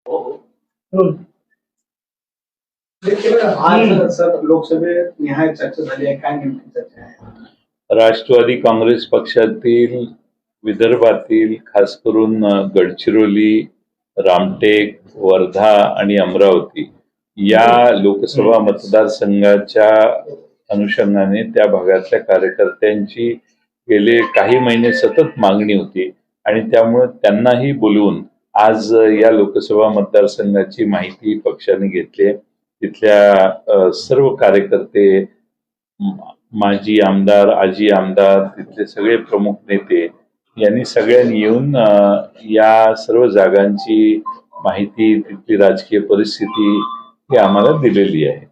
हम्म. आज सर लोकसभेत निहाय चर्चा झाली आहे, काय नेमकी चर्चा आहे? राष्ट्रवादी काँग्रेस पक्षातील विदर्भातील खास करून गडचिरोली, रामटेक, वर्धा आणि अमरावती या लोकसभा मतदारसंघाच्या अनुषंगाने त्या भागातल्या कार्यकर्त्यांची गेले काही महिने सतत मागणी होती आणि त्यामुळे त्यांनाही बोलवून आज या लोकसभा मतदारसंघाची माहिती पक्षाने घेतली. तिथल्या सर्व कार्यकर्ते, माजी आमदार, आजी आमदार, तिथले सगळे प्रमुख नेते यांनी सगळ्यांनी येऊन या सर्व जागांची माहिती, तिथली राजकीय परिस्थिती ही आम्हाला दिलेली आहे.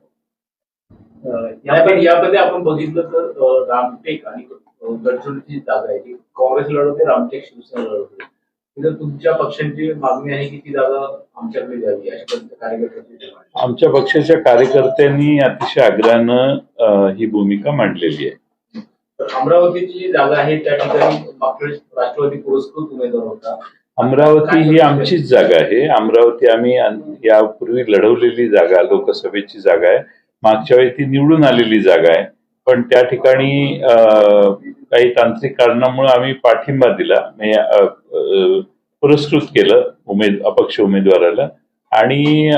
यामध्ये आपण बघितलं तर रामटेक आणि गडचिरोलीची जागा आहे ती काँग्रेस लढवते, रामटेक शिवसेना लढवते. तर तुमच्या पक्षांची मागणी आहे की ती जागा आमच्याकडे द्यावी अशा कार्यकर्त्यांची. आमच्या पक्षाच्या कार्यकर्त्यांनी अतिशय आग्रहानं ही भूमिका मांडलेली आहे. अमरावतीची जागा आहे त्या ठिकाणी मागच्या राष्ट्रवादी पुरस्कृत उमेदवार होता. अमरावती ही आमचीच जागा आहे. अमरावती आम्ही यापूर्वी लढवलेली जागा, लोकसभेची जागा आहे. मागच्या वेळी ती निवडून आलेली जागा आहे, पण त्या ठिकाणी काही तांत्रिक कारणामुळे आम्ही पाठिंबा दिला, पुरस्कृत केलं अपक्ष उमेदवाराला आणि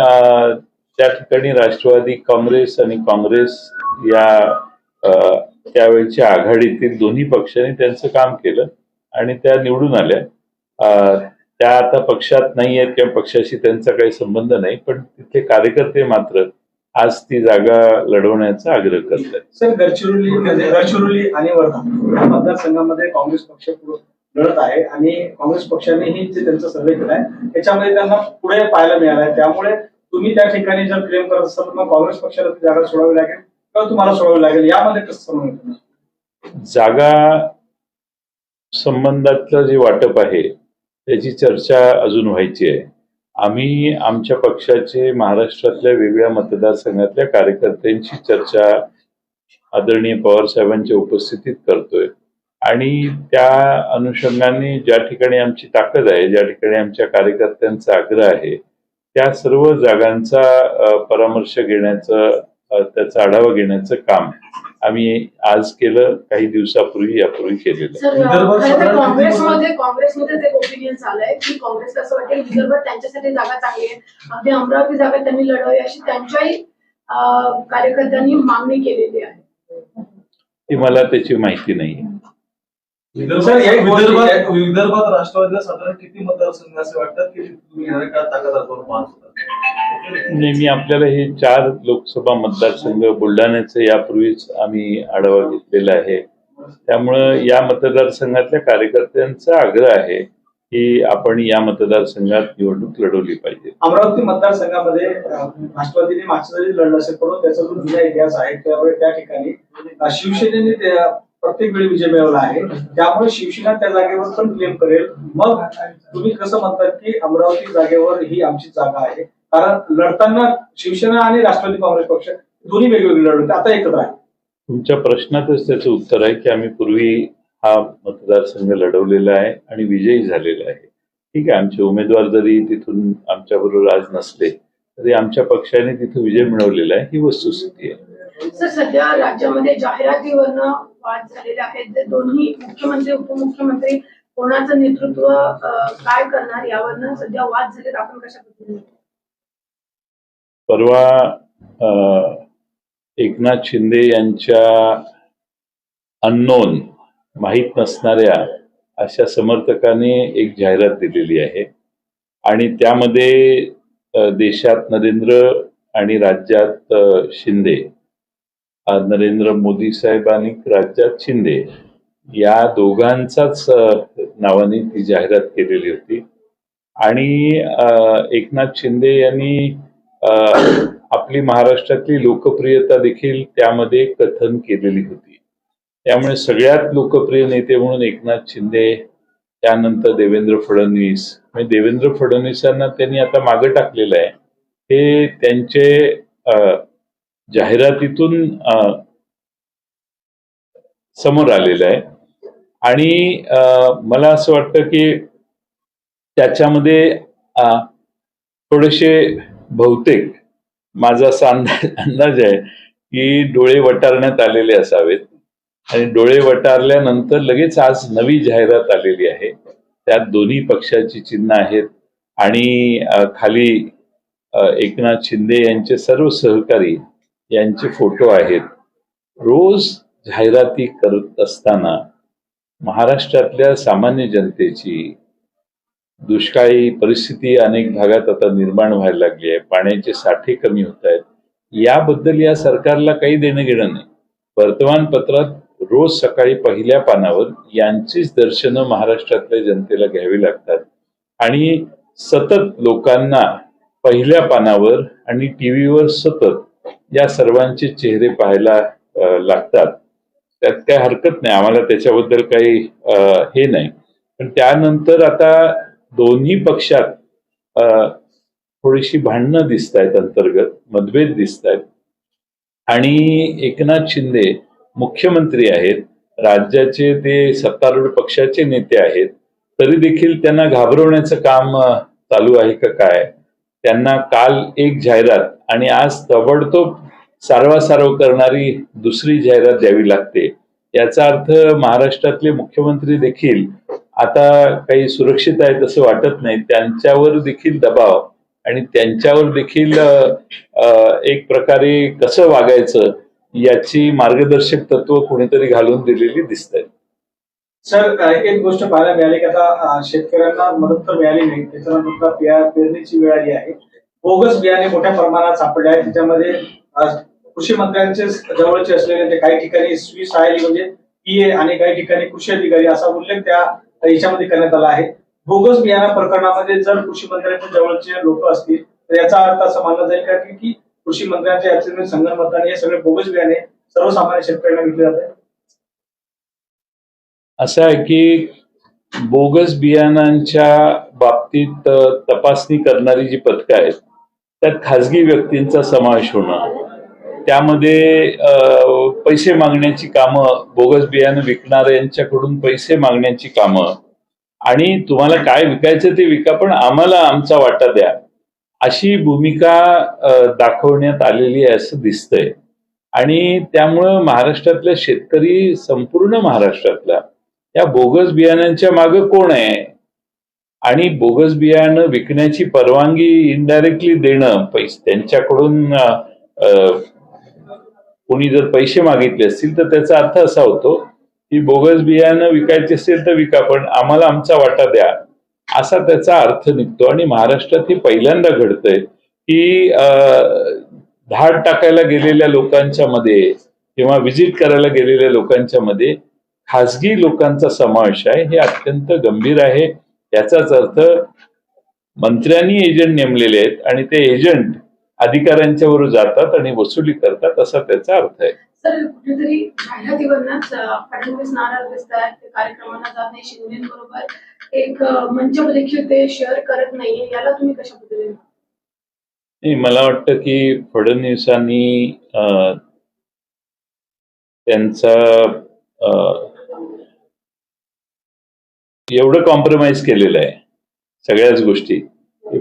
त्या ठिकाणी राष्ट्रवादी काँग्रेस आणि काँग्रेस या त्यावेळच्या आघाडीतील दोन्ही पक्षांनी त्यांचं काम केलं आणि त्या निवडून आल्या. त्या आता पक्षात नाही आहेत किंवा पक्षाशी त्यांचा काही संबंध नाही, पण तिथले कार्यकर्ते मात्र आज ती जागा लढवण्याचा आग्रह करतात. सर, गडचिरोली आणि वर्धा या मतदारसंघामध्ये काँग्रेस पक्ष लढत आहे आणि काँग्रेस पक्षानेही जे त्यांचा सर्वे केलाय त्याच्यामध्ये त्यांना पुढे पाहायला मिळालाय. त्यामुळे तुम्ही त्या ठिकाणी जर क्लेम करत असाल तर मग काँग्रेस पक्षाला ती जागा सोडावी लागेल किंवा तुम्हाला सोडावी लागेल, यामध्ये कसं समजून? जागा संबंधातलं जे वाटप आहे त्याची चर्चा अजून व्हायची आहे. आम्ही आमच्या पक्षाचे महाराष्ट्रातल्या वेगवेगळ्या मतदारसंघातल्या कार्यकर्त्यांची चर्चा आदरणीय पवार साहेबांच्या उपस्थितीत करतोय आणि त्या अनुषंगाने ज्या ठिकाणी आमची ताकद आहे, ज्या ठिकाणी आमच्या कार्यकर्त्यांचा आग्रह आहे, त्या सर्व जागांचा परामर्श घेण्याचं, त्याचा आढावा घेण्याचं काम आम्ही आज केलं, काही दिवसापूर्वी यापूर्वी केलेलं. काँग्रेसमध्ये एक ओपिनियन झालंय की काँग्रेसला असं वाटेल विदर्भात त्यांच्यासाठी जागा चांगली आहे, अगदी अमरावती जागा त्यांनी लढवावी अशी त्यांच्याही कार्यकर्त्यांनी मागणी केलेली आहे. ती मला त्याची माहिती नाही. विदर्भात राष्ट्रवादीला साधारण किती मतदारसंघ असे वाटतात की तुम्ही ताकद? नेहमी आपल्याला हे 4 लोकसभा मतदारसंघ बुलढाण्याचे यापूर्वीच आम्ही आढावा घेतलेला आहे. त्यामुळं या मतदारसंघातल्या कार्यकर्त्यांचा आग्रह आहे की आपण या मतदारसंघात निवडणूक लढवली पाहिजे. अमरावती मतदारसंघामध्ये राष्ट्रवादीने मागच्या जरी लढलं असेल, पण त्याचा जो जुना इतिहास आहे त्यामुळे त्या ठिकाणी शिवसेनेने प्रत्येक वेळी विजय मिळवला आहे. त्यामुळे शिवसेना त्या जागेवर पण क्लेम करेल. मग तुम्ही कसं म्हणतात की अमरावती जागेवर ही आमची जागा आहे? कारण लढताना शिवसेना आणि राष्ट्रवादी काँग्रेस पक्ष दोन्ही वेगवेगळे लढवते, आता एकत्र आहे. तुमच्या प्रश्नातच त्याचं उत्तर आहे की आम्ही पूर्वी हा मतदारसंघ लढवलेला आहे आणि विजयी झालेला आहे. ठीक आहे, आमचे उमेदवार जरी तिथून आमच्याबरोबर आज नसले तरी आमच्या पक्षाने तिथं विजय मिळवलेला आहे, ही वस्तुस्थिती आहे. सर, सध्या राज्यामध्ये जाहिरातीवरनं वाद झालेले आहेत. दोन्ही मुख्यमंत्री उपमुख्यमंत्री कोणाचं नेतृत्व काय करणार यावरनं सध्या वाद झालेत. आपण कशा पद्धतीने? परवा एकनाथ शिंदे यांच्या अननोन, माहीत नसणाऱ्या अशा समर्थकाने एक जाहिरात दिलेली आहे आणि त्यामध्ये देशात नरेंद्र आणि राज्यात शिंदे, नरेंद्र मोदी साहेब आणि राज्यात शिंदे या दोघांचाच नावाने ती जाहिरात केलेली होती आणि एकनाथ शिंदे यांनी आपली महाराष्ट्रातली लोकप्रियता देखील त्यामध्ये कथन केलेली होती. त्यामुळे सगळ्यात लोकप्रिय नेते म्हणून एकनाथ शिंदे, त्यानंतर देवेंद्र फडणवीस, म्हणजे देवेंद्र फडणवीसांना त्यांनी आता मागे टाकलेलं आहे, हे त्यांचे जाहिरातीतून समोर आलेलं आहे. आणि मला असं वाटतं की त्याच्यामध्ये थोडेसे बहुतेक माझा असा अंदाज आहे की डोळे वटारण्यात आलेले असावेत आणि डोळे वटारल्यानंतर लगेच आज नवी जाहिरात आलेली आहे. त्यात दोन्ही पक्षाची चिन्ह आहेत आणि खाली एकनाथ शिंदे यांचे सर्व सहकारी यांचे फोटो आहेत. रोज जाहिराती करत असताना महाराष्ट्रातल्या सामान्य जनतेची दुष्काळी परिस्थिती अनेक भागात आता निर्माण व्हायला लागली आहे. पाण्याचे साठे कमी होत आहेत. याबद्दल या सरकारला काही देणं घेणं नाही. वर्तमानपत्रात रोज सकाळी पहिल्या पानावर यांचीच दर्शनं महाराष्ट्रातल्या जनतेला घ्यावी लागतात आणि सतत लोकांना पहिल्या पानावर आणि टीव्हीवर सतत या सर्वांचे चेहरे पाहायला लागतात. त्यात काही हरकत नाही, आम्हाला त्याच्याबद्दल काही हे नाही. पण त्यानंतर आता दोन्ही पक्षात थोडीशी भांडणं दिसत आहेत, अंतर्गत मतभेद दिसत आहेत आणि एकनाथ शिंदे मुख्यमंत्री आहेत, राज्याचे ते सत्तारूढ पक्षाचे नेते आहेत, तरी देखील त्यांना घाबरवण्याचं काम चालू आहे का काय? त्यांना काल एक जाहिरात आणि आज ताबडतोब सारवासारव करणारी दुसरी जाहिरात द्यावी लागते. याचा अर्थ महाराष्ट्रातले मुख्यमंत्री देखील आता काही सुरक्षित आहेत असं वाटत नाही. त्यांच्यावर देखील दबाव आणि त्यांच्यावर देखील एक प्रकारे कसं वागायचं याची मार्गदर्शक तत्व कोणीतरी घालून दिलेली दिसत आहेत. सर, एक गोष्ट पाहायला मिळाली की आता शेतकऱ्यांना मदत तर मिळाली नाही, त्याच्यानंतर पेरणीची वेळ आली आहे. बोगस बियाणे मोठ्या प्रमाणात सापडले आहेत. त्याच्यामध्ये कृषी मंत्र्यांचे जवळचे असलेले ते काही ठिकाणी स्विस आय म्हणजे पीए आणि काही ठिकाणी कृषी अधिकारी असा उल्लेख त्या याच्यामध्ये करण्यात आला आहे. बोगस बियाणा प्रकरणामध्ये जर कृषी मंत्र्यांच्या जवळचे लोक असतील तर याचा अर्थ असं मानला जाईल का की कृषी मंत्र्यांच्या याचे संगनमताने हे सगळे बोगस बियाणे सर्वसामान्य शेतकऱ्यांना विकले जात आहेत? असं आहे की बोगस बियाणांच्या बाबतीत तपासणी करणारी जी पथकं आहेत त्यात खाजगी व्यक्तींचा समावेश होणं, त्यामध्ये पैसे मागण्याची कामं, बोगस बियाणं विकणाऱ्यांच्याकडून पैसे मागण्याची कामं आणि तुम्हाला काय विकायचं ते विका पण आम्हाला आमचा वाटा द्या, अशी भूमिका दाखवण्यात आलेली आहे असं दिसतंय. आणि त्यामुळं महाराष्ट्रातल्या शेतकरी, संपूर्ण महाराष्ट्रातला या बोगस बियाण्यांच्या मागे कोण आहे आणि बोगस बियाणं विकण्याची परवानगी इनडायरेक्टली देणं, पैसे त्यांच्याकडून कोणी जर पैसे मागितले असतील तर त्याचा अर्थ असा होतो की बोगस बियाणं विकायचे असेल तर विका पण आम्हाला आमचा वाटा द्या, असा त्याचा अर्थ निघतो. आणि महाराष्ट्रात हे पहिल्यांदा घडतंय की धाड टाकायला गेलेल्या लोकांच्या मध्ये किंवा व्हिजिट करायला गेलेल्या लोकांच्या मध्ये खासगी लोकांचा समावेश आहे. हे अत्यंत गंभीर आहे. याचाच अर्थ मंत्र्यांनी एजंट नेमलेले आहेत आणि ते एजंट अधिकाऱ्यांच्या बरोबर जातात आणि वसुली करतात, असा त्याचा अर्थ आहे. सर, कुठेतरी जाहिरातीवरच फडणवीस नाराज दिसतात, ते कार्यक्रमांना जात नाही, शिंदेबरोबर एक मंच देखील ते शेअर करत नाहीये, याला तुम्ही कशा पद्धतीने? नाही, मला वाटतं की फडणवीसांनी त्यांचा एवढं कॉम्प्रोमाइज केलेलं आहे सगळ्याच गोष्टी.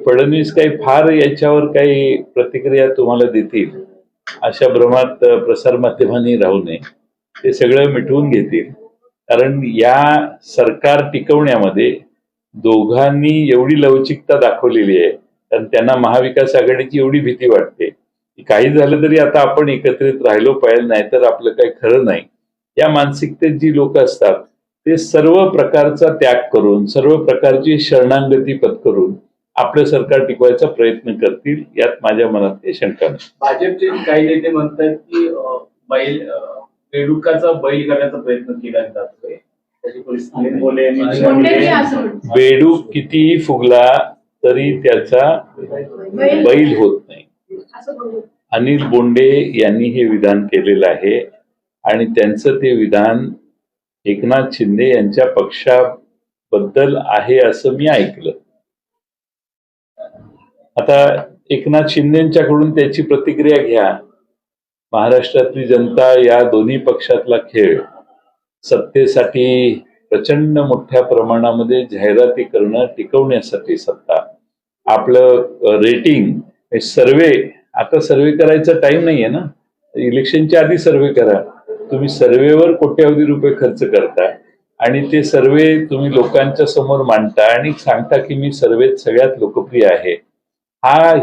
फडणवीस काही फार याच्यावर काही प्रतिक्रिया तुम्हाला देतील अशा भ्रमात प्रसारमाध्यमांनी राहू नये. ते सगळं मिटवून घेतील, कारण या सरकार टिकवण्यामध्ये दोघांनी एवढी लवचिकता दाखवलेली आहे. कारण त्यांना महाविकास आघाडीची एवढी भीती वाटते की काही झालं तरी आता आपण एकत्रित राहिलो पाहिजे, नाहीतर आपलं काही खरं नाही. या मानसिकतेत जी लोक असतात ते सर्व प्रकारचा त्याग करून, सर्व प्रकारची शरणागती पत्करून आपलं सरकार टिकवायचा प्रयत्न करतील, यात माझ्या मनात काही शंका नाही. भाजपचे काही नेते म्हणतात की बेडुकाचा बैल करण्याचा प्रयत्न केला जातोय, त्याची परिस्थिती बेडूक कितीही फुगला तरी त्याचा बैल होत नाही. अनिल बोंडे यांनी हे विधान केलेलं आहे आणि त्यांचं ते विधान एकनाथ शिंदे यांच्या पक्षाबद्दल आहे असं मी ऐकलं. आता एकनाथ शिंदेच्याकडून त्याची प्रतिक्रिया घ्या. महाराष्ट्रातली जनता या दोन्ही पक्षातला खेळ, सत्तेसाठी प्रचंड मोठ्या प्रमाणामध्ये जाहिराती करणं, टिकवण्यासाठी सत्ता आपलं रेटिंग सर्वे, आता सर्वे करायचा टाइम नाहीये ना, इलेक्शनच्या आधी सर्वे करा. तुम्ही सर्वेवर कोट्यावधी रुपये खर्च करता आणि ते सर्वे तुम्ही लोकांच्या समोर मांडता आणि सांगता की मी सर्वेत सगळ्यात लोकप्रिय आहे.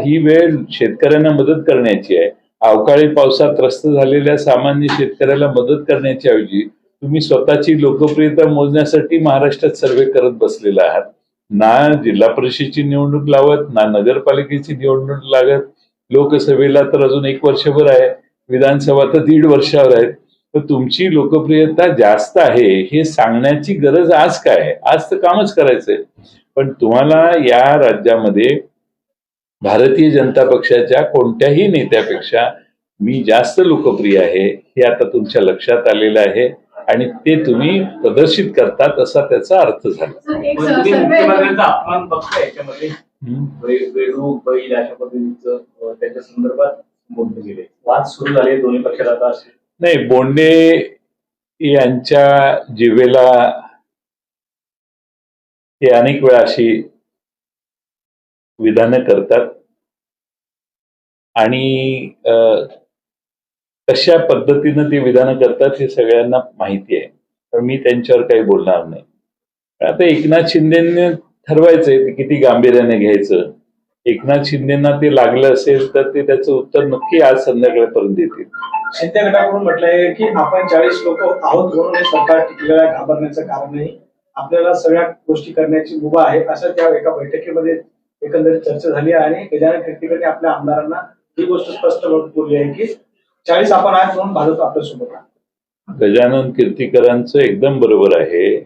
ही वेळ शेतकऱ्यांना मदत करण्याची आहे. अवकाळी पावसात त्रस्त झालेल्या सामान्य शेतकऱ्याला मदत करण्याच्या ऐवजी तुम्ही स्वतःची लोकप्रियता मोजण्यासाठी महाराष्ट्रात सर्वे करत बसलेला आहात. ना जिल्हा परिषदेची निवडणूक लावत, ना नगरपालिकेची निवडणूक लागत. लोकसभेला तर अजून 1 वर्षभर आहे, विधानसभा तर 1.5 वर्षावर आहेत. तर तुमची लोकप्रियता जास्त आहे हे सांगण्याची गरज आज काय आहे? आज तर कामच करायचंय. पण तुम्हाला या राज्यामध्ये भारतीय जनता पक्षाच्या कोणत्याही नेत्यापेक्षा मी जास्त लोकप्रिय आहे हे आता तुमच्या लक्षात आलेलं आहे आणि ते तुम्ही प्रदर्शित करतात असा त्याचा अर्थ झाला. सर, एक पण तुम्ही सर्वे मुख्यमंत्र्यांचा अपमान बघताय याच्यामध्ये. बेडूक बैल अशा पद्धतीचं त्याच्या संदर्भात बोलले गेले, वाद सुरू झाले दोन्ही पक्षात आता. नाही, बोंडे यांच्या जिभेला ते अनेक वेळा अशी विधानं करतात आणि कशा पद्धतीनं ती विधानं करतात हे सगळ्यांना माहिती आहे. पण मी त्यांच्यावर काही बोलणार नाही. आता एकनाथ शिंदेने ठरवायचंय ते किती गांभीर्याने घ्यायचं. एकनाथ शिंदेना ते लागलं असेल तर ते त्याचं उत्तर नक्की आज संध्याकाळपर्यंत देतील. शिंदे गटाकडून म्हटलंय की आपण 40 लोक आहोत म्हणून हे सरकार टिकलेलं आहे, घाबरण्याचं कारण नाही. आपल्याला सगळ्या गोष्टी करण्याची मुभा आहे, असं त्या एका बैठकीमध्ये एकंदरीत चर्चा झाली आणि गजानन कीर्तीकरने आपल्या आमदारांना ही गोष्ट स्पष्ट बोलली आहे की 40 आपण आहेत म्हणून भाजप आपल्यासोबत आहे. गजानन कीर्तीकरांचं एकदम बरोबर आहे.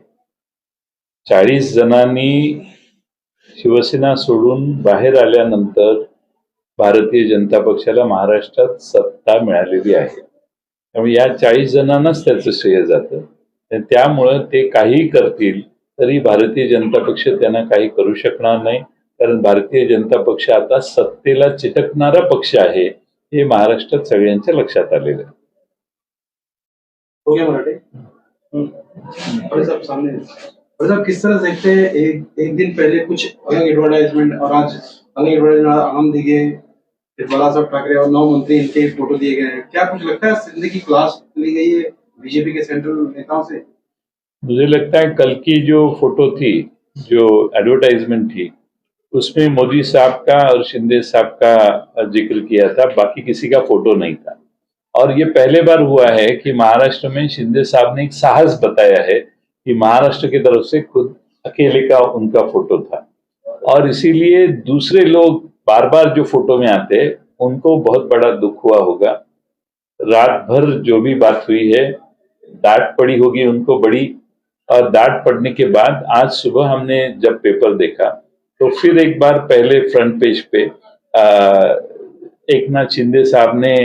40 जणांनी शिवसेना सोडून बाहेर आल्यानंतर भारतीय जनता पक्षाला महाराष्ट्रात सत्ता मिळालेली आहे. त्यामुळे या 40 जणांनाच त्याचं श्रेय जातं. त्यामुळं ते काही करतील तरी भारतीय जनता पक्ष त्यांना काही करू शकणार नाही, कारण भारतीय जनता पक्ष आता सत्तेला चिटकणारा पक्ष आहे हे महाराष्ट्रात सगळ्यांच्या लक्षात आलेलं आहे. हो गया मराठी। बड़े साहब सामने बड़े साहब किस तरह से देखते हैं एक दिन पहले कुछ अलग एडवर्टाइजमेंट और आज अलग एडवर्टाइजमेंट आनंद दिखे, फिर बालासाहब ठाकरे और 9 मंत्री इनके फोटो दिए गए हैं। क्या कुछ लगता है सिंधी की क्लास ली गई है बीजेपी के सेंट्रल नेताओं से? मुझे लगता है कल की जो फोटो थी, जो एडवर्टाइजमेंट थी, उसमें मोदी साहब का और शिंदे साहब का जिक्र किया था, बाकी किसी का फोटो नहीं था। और ये पहले बार हुआ है कि महाराष्ट्र में शिंदे साहब ने एक साहस बताया है कि महाराष्ट्र की तरफ से खुद अकेले का उनका फोटो था। और इसीलिए दूसरे लोग बार बार जो फोटो में आते हैं उनको बहुत बड़ा दुख हुआ होगा। रात भर जो भी बात हुई है, डांट पड़ी होगी उनको बड़ी, और डांट पड़ने के बाद आज सुबह हमने जब पेपर देखा तो फिर एक बार पहले फ्रंट पेज पे एकनाथ शिंदे साहब ने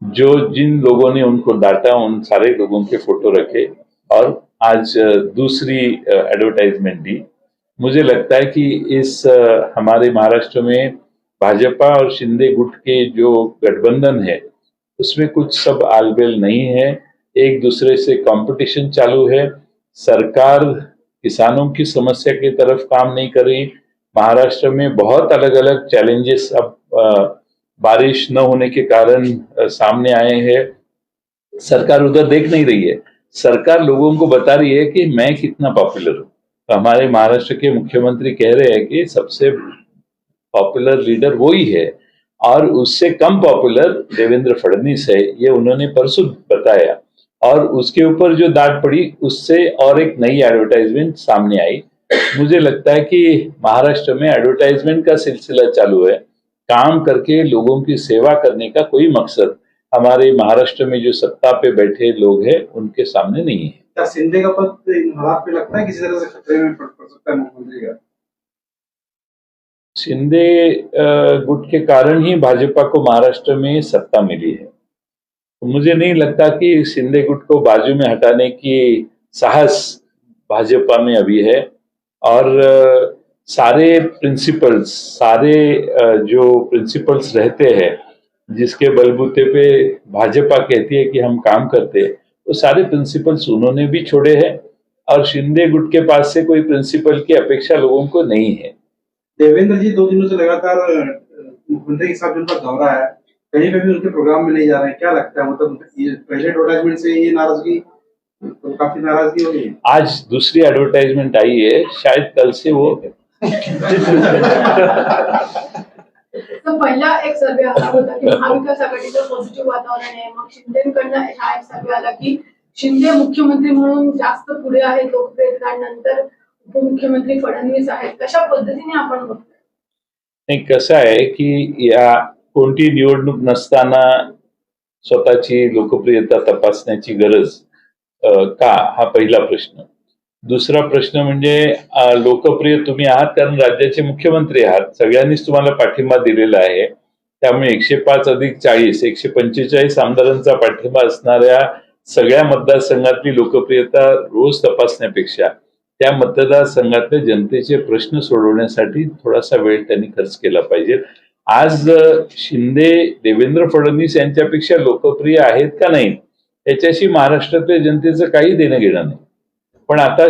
जो जिन लोगों ने उनको डांटा उन सारे लोगों के फोटो रखे और आज दूसरी एडवर्टाइजमेंट दी। मुझे लगता है कि इस हमारे महाराष्ट्र में भाजपा और शिंदे गुट के जो गठबंधन है उसमें कुछ सब आलबेल नहीं है, एक दूसरे से कंपटीशन चालू है। सरकार किसानों की समस्या की तरफ काम नहीं कर रही। महाराष्ट्र में बहुत अलग अलग चैलेंजेस अब बारिश न होने के कारण सामने आए हैं। सरकार उधर देख नहीं रही है, सरकार लोगों को बता रही है कि मैं कितना पॉपुलर हूं। तो हमारे महाराष्ट्र के मुख्यमंत्री कह रहे हैं कि सबसे पॉपुलर लीडर वो ही है और उससे कम पॉपुलर देवेंद्र फडणवीस है, ये उन्होंने परसों बताया। और उसके ऊपर जो डांट पड़ी उससे और एक नई एडवर्टाइजमेंट सामने आई। मुझे लगता है कि महाराष्ट्र में एडवर्टाइजमेंट का सिलसिला चालू है। काम करके लोगों की सेवा करने का कोई मकसद हमारे महाराष्ट्र में जो सत्ता पे बैठे लोग हैं उनके सामने नहीं है। क्या शिंदे का पद इन हालात पे लगता है किसी तरह से खतरे में पड़ सकता है मुख्यमंत्री का? शिंदे गुट के कारण ही भाजपा को महाराष्ट्र में सत्ता मिली है। तो मुझे नहीं लगता कि शिंदे गुट को बाजू में हटाने की साहस भाजपा में अभी है। और सारे प्रिंसिपल्स, सारे जो प्रिंसिपल्स रहते हैं जिसके बलबूते पे भाजपा कहती है कि हम काम करते हैं, वो सारे प्रिंसिपल्स उन्होंने भी छोड़े हैं और शिंदे गुट के पास से कोई प्रिंसिपल की अपेक्षा लोगों को नहीं है। देवेंद्र जी 2 दिनों से लगातार मुख्यमंत्री के साथ उनका दौरा है, कहीं पे भी उनके प्रोग्राम में नहीं जा रहे हैं, क्या लगता है? मतलब ये पहले एडवर्टाइजमेंट से ये नाराजगी, तो काफी नाराजगी हो गई है। आज दूसरी एडवर्टाइजमेंट आई है, शायद कल से वो तर पहिला एक सर्वे आला होता की महाविकास आघाडीचं पॉझिटिव्ह वातावरण आहे, मग शिंदेकडनं हा एक सर्वे आला की शिंदे मुख्यमंत्री म्हणून जास्त पुढे आहेत लोकप्रियतेनंतर उपमुख्यमंत्री फडणवीस आहेत. कशा पद्धतीने आपण बघतो? नाही, कसं आहे की या कोणती निवडणूक नसताना स्वतःची लोकप्रियता तपासण्याची गरज का, हा पहिला प्रश्न. दुसरा प्रश्न म्हणजे लोकप्रिय तुम्ही आहात कारण राज्याचे मुख्यमंत्री आहात, सगळ्यांनीच तुम्हाला पाठिंबा दिलेला आहे. त्यामुळे 105 अधिक 40 145 आमदारांचा पाठिंबा असणाऱ्या सगळ्या मतदारसंघातली लोकप्रियता रोज तपासण्यापेक्षा त्या मतदारसंघातल्या जनतेचे प्रश्न सोडवण्यासाठी थोडासा वेळ त्यांनी खर्च केला पाहिजे. आज शिंदे देवेंद्र फडणवीस यांच्यापेक्षा लोकप्रिय आहेत का नाही याच्याशी महाराष्ट्रातल्या जनतेचं काही देणं घेणं नाही. पण आता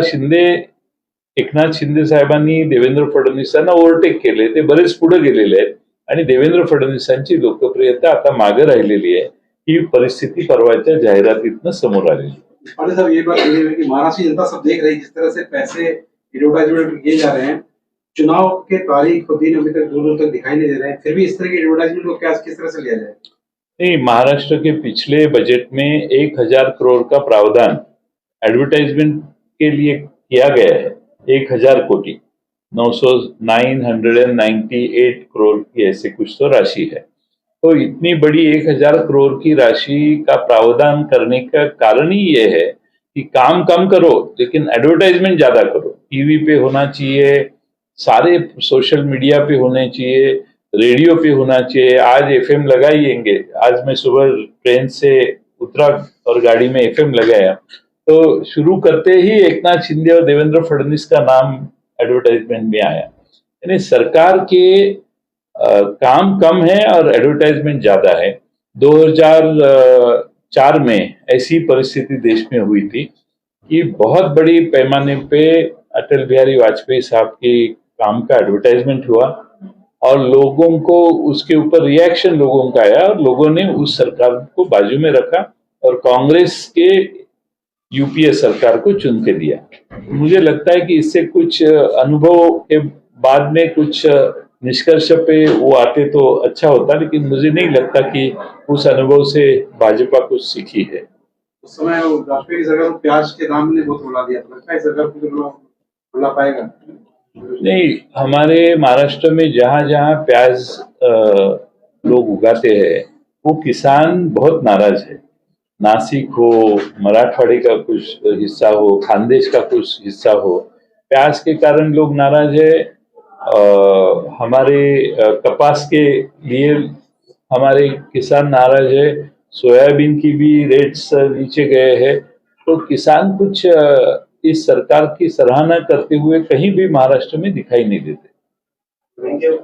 एकनाथ शिंदे साहेबांनी देवेंद्र फडणवीसांना ओव्हरटेक केले, ते बरेच पुढे गेलेले आहेत आणि देवेंद्र फडणवीसांची लोकप्रियता आता मागे राहिलेली आहे. ही परिस्थिती परवाच्या जाहिरातीतनं समोर आलेली. और साहब ये बात ये है कि महाराष्ट्र की जनता सब देख रही है जिस तरह से पैसे एडवर्टाइजमेंट किए जा रहे हैं, चुनाव के तारीख और दिन अभी तक दूर तक दिखाई नहीं दे रहे हैं, फिर भी इस तरह की एडवर्टाइजमेंट को क्या किस तरह से लिया जाए? नहीं, महाराष्ट्र के पिछले बजट में 1000 करोड़ का प्रावधान एडवर्टाइजमेंट के लिए किया गया है. 1000 कोटी 998 करोड़ की ऐसे कुछ तो राशि है. तो इतनी बड़ी 1000 करोड़ की राशि का प्रावधान करने का कारण ही ये है कि काम कम करो लेकिन एडवर्टाइजमेंट ज्यादा करो. टीवी पे होना चाहिए, सारे सोशल मीडिया पे होने चाहिए, रेडियो पे होना चाहिए. आज एफएम लगाइएंगे, आज मैं सुबह ट्रेन से उतरा और गाड़ी में एफएम लगाया तो शुरू करते ही एकनाथ शिंदे और देवेंद्र फडणवीस का नाम एडवर्टाइजमेंट में आया. यानी सरकार के काम कम है और एडवर्टाइजमेंट ज्यादा है. 2004 में ऐसी परिस्थिति देश में हुई थी कि बहुत बड़ी पैमाने पे अटल बिहारी वाजपेयी साहब के काम का एडवर्टाइजमेंट हुआ और लोगों को उसके ऊपर रिएक्शन लोगों का आया और लोगों ने उस सरकार को बाजू में रखा और कांग्रेस के यूपीए सरकार को चुन के दिया. मुझे लगता है कि इससे कुछ अनुभव के बाद में कुछ निष्कर्ष पे वो आते तो अच्छा होता, लेकिन मुझे नहीं लगता कि उस अनुभव से भाजपा कुछ सीखी है. उस समय वाजपेयी की सरकार को प्याज के दाम ने बहुत रुला दिया था, लगता है सरकार को रुला पाएगा? नहीं, हमारे महाराष्ट्र में जहां जहां प्याज लोग उगाते हैं वो किसान बहुत नाराज है. नासिक हो, मराठवाड़े का कुछ हिस्सा हो, खानदेश का कुछ हिस्सा हो, प्याज के कारण लोग नाराज है. हमारे कपास के लिए हमारे किसान नाराज है. सोयाबीन की भी रेट्स नीचे गए हैं. तो किसान कुछ इस सरकार की सराहना करते हुए कहीं भी महाराष्ट्र में दिखाई नहीं देते. Thank you.